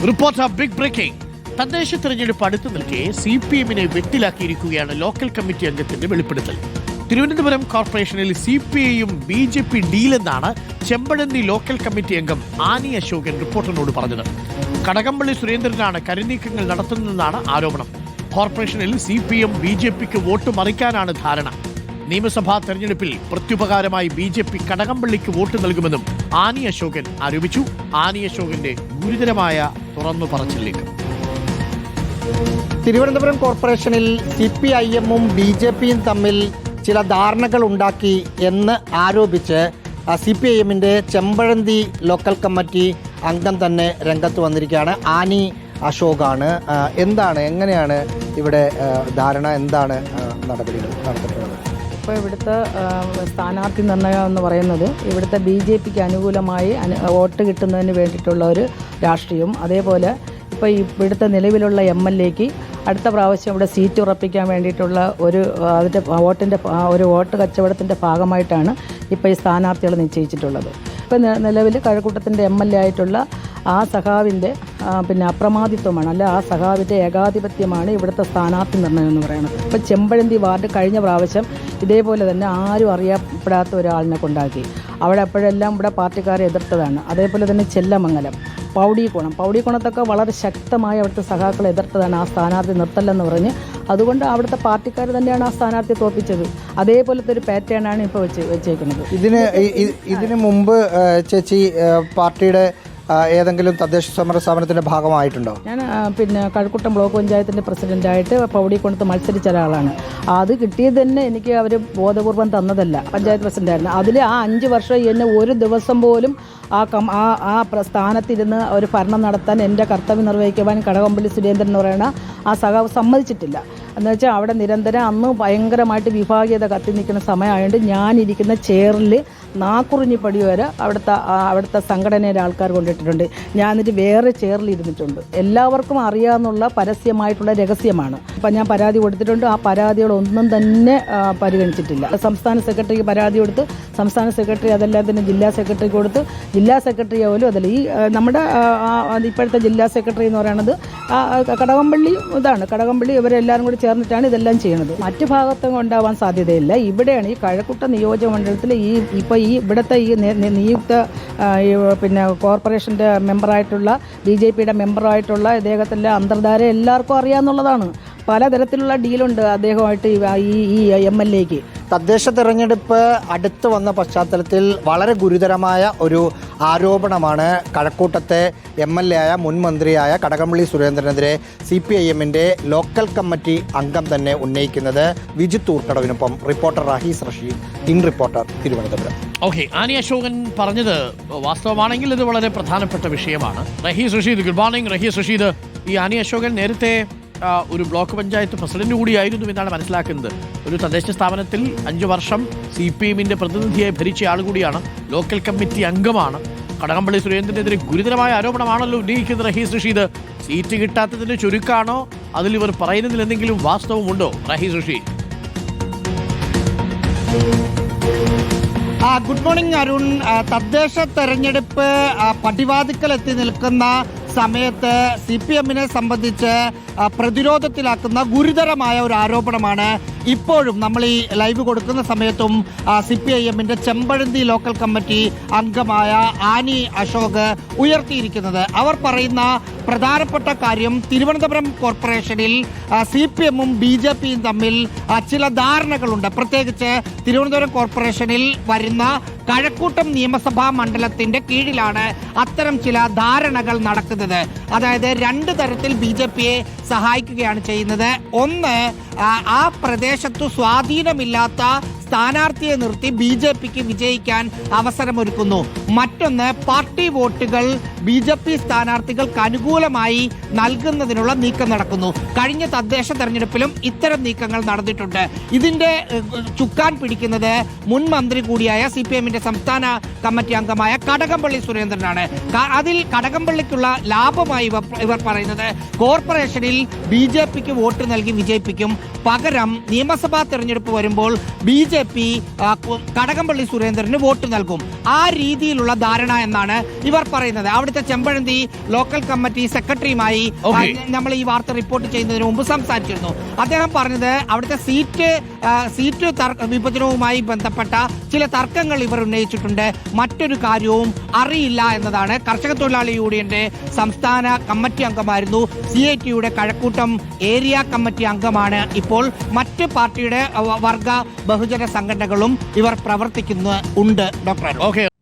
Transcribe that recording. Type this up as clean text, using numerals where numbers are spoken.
Reporter big breaking. തദ്ദേശ തെരഞ്ഞെടുപ്പ് അടുത്തു നിൽക്കെ CPM-നെ വെട്ടിലാക്കിയിരിക്കുകയാണ് ലോക്കൽ കമ്മിറ്റി അംഗത്തിന്റെ വെളിപ്പെടുത്തൽ. തിരുവനന്തപുരം കോർപ്പറേഷനിൽ CPI-യും BJP ഡീലെന്നാണ് ചെമ്പഴന്തി ലോക്കൽ കമ്മിറ്റി അംഗം ആനി അശോകൻ റിപ്പോർട്ടറിനോട് പറഞ്ഞത്. കടകംപള്ളി സുരേന്ദ്രനാണ് കരുനീക്കങ്ങൾ നടത്തുന്നതെന്നാണ് ആരോപണം. കോർപ്പറേഷനിൽ CPM BJP-ക്ക് വോട്ട് മറിക്കാനാണ് ധാരണ. നിയമസഭാ തെരഞ്ഞെടുപ്പിൽ പ്രത്യുപകാരമായി BJP കടകംപള്ളിക്ക് വോട്ട് നൽകുമെന്നും ആനി അശോകൻ ആരോപിച്ചു. ആനി അശോകന്റെ ഗുരുതരമായ തുറന്നു പറച്ചിലേക്ക്. തിരുവനന്തപുരം കോർപ്പറേഷനിൽ CPIM-ഉം BJP-യും തമ്മിൽ ചില ധാരണകൾ ഉണ്ടാക്കി എന്ന് ആരോപിച്ച് CPIM-ന്റെ ചെമ്പഴന്തി ലോക്കൽ കമ്മിറ്റി അംഗം തന്നെ രംഗത്ത് വന്നിരിക്കുകയാണ്. ആനി അശോകാണ്. എങ്ങനെയാണ് ഇവിടെ ധാരണ, എന്താണ് നടപടികൾ നടത്തിയിട്ടുള്ളത്? ഇപ്പോൾ ഇവിടുത്തെ സ്ഥാനാർത്ഥി നിർണയം എന്ന് പറയുന്നത് ഇവിടുത്തെ BJP-ക്ക് അനുകൂലമായി വോട്ട് കിട്ടുന്നതിന് വേണ്ടിയിട്ടുള്ള ഒരു രാഷ്ട്രീയവും, അതേപോലെ ഇപ്പോൾ ഇവിടുത്തെ നിലവിലുള്ള MLA-ക്ക് അടുത്ത പ്രാവശ്യം ഇവിടെ സീറ്റ് ഉറപ്പിക്കാൻ വേണ്ടിയിട്ടുള്ള അതിൻ്റെ വോട്ട് കച്ചവടത്തിൻ്റെ ഭാഗമായിട്ടാണ് ഇപ്പോൾ ഈ സ്ഥാനാർത്ഥികൾ നിശ്ചയിച്ചിട്ടുള്ളത്. ഇപ്പോൾ നിലവിൽ കഴക്കൂട്ടത്തിൻ്റെ MLA ആയിട്ടുള്ള ആ സഖാവിൻ്റെ അപ്രമാദിത്വമാണ്, അല്ല ആ സഖാവിൻ്റെ ഏകാധിപത്യമാണ് ഇവിടുത്തെ സ്ഥാനാർത്ഥി നിർണ്ണയം എന്ന് പറയുന്നത്. ഇപ്പോൾ ചെമ്പഴന്തി വാർഡ് കഴിഞ്ഞ പ്രാവശ്യം ഇതേപോലെ തന്നെ ആരും അറിയപ്പെടാത്ത ഒരാളിനെ കൊണ്ടാക്കി. അവിടെ അപ്പോഴെല്ലാം ഇവിടെ പാർട്ടിക്കാരെ എതിർത്തതാണ്. അതേപോലെ തന്നെ ചെല്ലമംഗലം, പൗടിക്കുണത്തൊക്കെ വളരെ ശക്തമായി അവിടുത്തെ സഖാക്കളെ എതിർത്തതാണ് ആ സ്ഥാനാർത്ഥി നിർത്തല്ലെന്ന് പറഞ്ഞ്. അതുകൊണ്ട് അവിടുത്തെ പാർട്ടിക്കാർ തന്നെയാണ് ആ സ്ഥാനാർത്ഥിയെ തോൽപ്പിച്ചത്. അതേപോലത്തെ ഒരു പാറ്റേണാണ് ഇപ്പോൾ വെച്ചേക്കുന്നത്. ഇതിന് മുമ്പ് ചേച്ചി പാർട്ടിയുടെ ഏതെങ്കിലും തദ്ദേശ സ്വയംഭരണ സ്ഥാപനത്തിന്റെ ഭാഗമായിട്ടുണ്ടോ? ഞാൻ കഴക്കൂട്ടം ബ്ലോക്ക് പഞ്ചായത്തിൻ്റെ പ്രസിഡന്റായിട്ട് പൗടിക്കുണത്ത് മത്സരിച്ച ഒരാളാണ്. അത് കിട്ടിയത് തന്നെ എനിക്ക് അവർ ബോധപൂർവം തന്നതല്ല. പഞ്ചായത്ത് പ്രസിഡന്റായിരുന്നു. അതിൽ ആ 5 വർഷം എന്നെ ഒരു ദിവസം പോലും ആ സ്ഥാനത്തിരുന്ന് ഒരു ഭരണം നടത്താൻ, എൻ്റെ കർത്തവ്യം നിർവഹിക്കുവാൻ കടകംപള്ളി സുരേന്ദ്രൻ എന്ന് പറയുന്ന ആ സഖാവ് സമ്മതിച്ചിട്ടില്ല. എന്ന് വെച്ചാൽ അവിടെ നിരന്തരം അന്ന് ഭയങ്കരമായിട്ട് വിഭാഗീയത കത്തി നിൽക്കുന്ന സമയമായതുകൊണ്ട് ഞാനിരിക്കുന്ന ചെയറിൽ നാക്കുറിഞ്ഞിപ്പടി വരെ അവിടുത്തെ സംഘടനയിലെ ആൾക്കാർ കൊണ്ടിട്ടിട്ടുണ്ട്. ഞാൻ എന്നിട്ട് വേറെ ചെയറിൽ ഇരുന്നിട്ടുണ്ട്. എല്ലാവർക്കും അറിയാവുന്നുള്ള പരസ്യമായിട്ടുള്ള രഹസ്യമാണ്. അപ്പം ഞാൻ പരാതി കൊടുത്തിട്ടുണ്ട്. ആ പരാതികളൊന്നും തന്നെ പരിഗണിച്ചിട്ടില്ല. സംസ്ഥാന സെക്രട്ടറിക്ക് പരാതി കൊടുത്ത്, സംസ്ഥാന സെക്രട്ടറി അതെല്ലാം തന്നെ ജില്ലാ സെക്രട്ടറിക്ക് കൊടുത്ത്, ജില്ലാ സെക്രട്ടറി പോലും അതല്ല. ഈ നമ്മുടെ ഇപ്പോഴത്തെ ജില്ലാ സെക്രട്ടറി എന്ന് പറയുന്നത് കടകംപള്ളി ഇവരെല്ലാവരും കൂടി ചേർന്നിട്ടാണ് ഇതെല്ലാം ചെയ്യുന്നത്. മറ്റു ഭാഗത്തും ഉണ്ടാവാൻ സാധ്യതയില്ല. ഇവിടെയാണ് ഈ കഴക്കൂട്ടം നിയോജക മണ്ഡലത്തിൽ ഇവിടുത്തെ ഈ നിയുക്ത കോർപ്പറേഷൻ്റെ മെമ്പറായിട്ടുള്ള BJP-യുടെ മെമ്പറായിട്ടുള്ള ഇദ്ദേഹത്തിൻ്റെ അന്തർധാര എല്ലാവർക്കും അറിയാമെന്നുള്ളതാണ്. പലതരത്തിലുള്ള ഡീലുണ്ട് അദ്ദേഹമായിട്ട് ഈ MLA-ക്ക്. തദ്ദേശ തെരഞ്ഞെടുപ്പ് അടുത്ത് വന്ന പശ്ചാത്തലത്തിൽ വളരെ ഗുരുതരമായ ഒരു ആരോപണമാണ് കഴക്കൂട്ടത്തെ MLA ആയ മുൻ മന്ത്രിയായ കടകംപള്ളി സുരേന്ദ്രനെതിരെ CPIM-ന്റെ ലോക്കൽ കമ്മിറ്റി അംഗം തന്നെ ഉന്നയിക്കുന്നത്. വിജിത്ത് ഊർക്കടവിനൊപ്പം reporter Rahees Rasheed, in reporter, Thiruvananthapuram. Annie Ashokan പറഞ്ഞത് വാസ്തവമാണെങ്കിൽ ഇത് വളരെ പ്രധാനപ്പെട്ട വിഷയമാണ്. Rahees Rasheed, good morning. റഹീസ് റഷീദ്, ഈ ആനി അശോകൻ നേരത്തെ ഒരു ബ്ലോക്ക് പഞ്ചായത്ത് പ്രസിഡന്റ് കൂടിയായിരുന്നു എന്നാണ് മനസ്സിലാക്കുന്നത്. ഒരു തദ്ദേശ സ്ഥാപനത്തിൽ 5 വർഷം CPM-ന്റെ പ്രതിനിധിയായി ഭരിച്ച ആൾ കൂടിയാണ്, ലോക്കൽ കമ്മിറ്റി അംഗമാണ്. കടകംപള്ളി സുരേന്ദ്രനെതിരെ ഗുരുതരമായ ആരോപണമാണല്ലോ ഉന്നയിക്കുന്നത്. റഹീസ് റഷീദ്, സീറ്റ് കിട്ടാത്തതിന്റെ ചുരുക്കാണോ, അതിൽ ഇവർ പറയുന്നതിൽ എന്തെങ്കിലും വാസ്തവമുണ്ടോ? റഹീസ് റഷീദ്. Good morning Arun. തദ്ദേശ തെരഞ്ഞെടുപ്പ് പടിവാതിക്കൽ എത്തി നിൽക്കുന്ന സമയത്ത് CPM-നെ സംബന്ധിച്ച് പ്രതിരോധത്തിലാക്കുന്ന ഗുരുതരമായ ഒരു ആരോപണമാണ് ഇപ്പോഴും നമ്മൾ ഈ ലൈവ് കൊടുക്കുന്ന സമയത്തും CPIM-ന്റെ ചെമ്പഴന്തി ലോക്കൽ കമ്മിറ്റി അംഗമായ ആനി അശോക് ഉയർത്തിയിരിക്കുന്നത്. അവർ പറയുന്ന പ്രധാനപ്പെട്ട കാര്യം, തിരുവനന്തപുരം കോർപ്പറേഷനിൽ CPM-ഉം BJP-യും തമ്മിൽ ചില ധാരണകളുണ്ട്. പ്രത്യേകിച്ച് തിരുവനന്തപുരം കോർപ്പറേഷനിൽ വരുന്ന കഴക്കൂട്ടം നിയമസഭാ മണ്ഡലത്തിന്റെ കീഴിലാണ് അത്തരം ചില ധാരണകൾ നടക്കുന്നത്. അതായത് 2 തരത്തിൽ BJP-യെ സഹായിക്കുകയാണ് ചെയ്യുന്നത്. ഒന്ന്, ആ പ്രദേശത്തു സ്വാധീനമില്ലാത്ത സ്ഥാനാർത്ഥിയെ നിർത്തി BJP-ക്ക് വിജയിക്കാൻ അവസരമൊരുക്കുന്നു. മറ്റൊന്ന്, പാർട്ടി വോട്ടുകൾ BJP സ്ഥാനാർത്ഥികൾക്ക് അനുകൂലമായി നൽകുന്നതിനുള്ള നീക്കം നടക്കുന്നു. കഴിഞ്ഞ തദ്ദേശ തെരഞ്ഞെടുപ്പിലും ഇത്തരം നീക്കങ്ങൾ നടന്നിട്ടുണ്ട്. ഇതിന്റെ ചുക്കാൻ പിടിക്കുന്നത് മുൻ മന്ത്രി കൂടിയായ CPM-ന്റെ സംസ്ഥാന കമ്മിറ്റി അംഗമായ കടകംപള്ളി സുരേന്ദ്രനാണ്. അതിൽ കടകംപള്ളിക്കുള്ള ലാഭമായി ഇവർ പറയുന്നത് കോർപ്പറേഷനിൽ BJP-ക്ക് വോട്ട് നൽകി വിജയിപ്പിക്കും. പകരം നിയമസഭാ തെരഞ്ഞെടുപ്പ് വരുമ്പോൾ BJP BJP കടകംപള്ളി സുരേന്ദ്രന് വോട്ട് നൽകും. ആ രീതിയിലുള്ള ധാരണ എന്നാണ് ഇവർ പറയുന്നത്. അവിടുത്തെ ചെമ്പഴന്തി ലോക്കൽ കമ്മിറ്റി സെക്രട്ടറിയുമായി നമ്മൾ ഈ വാർത്ത റിപ്പോർട്ട് ചെയ്യുന്നതിന് മുമ്പ് സംസാരിച്ചിരുന്നു. അദ്ദേഹം പറഞ്ഞത് അവിടുത്തെ സീറ്റ് വിഭജനവുമായി ബന്ധപ്പെട്ട ചില തർക്കങ്ങൾ ഇവർ ഉന്നയിച്ചിട്ടുണ്ട്. മറ്റൊരു കാര്യവും അറിയില്ല എന്നതാണ്. കർഷക തൊഴിലാളി യൂണിയന്റെ സംസ്ഥാന കമ്മിറ്റി അംഗമായിരുന്നു. CIT-യുടെ കഴക്കൂട്ടം ഏരിയ കമ്മിറ്റി അംഗമാണ്. ഇപ്പോൾ മറ്റ് പാർട്ടിയുടെ വർഗ ബഹുജന സംഘടനകളും ഇവർ പ്രവർത്തിക്കുന്നുണ്ട്. ഡോക്ടർ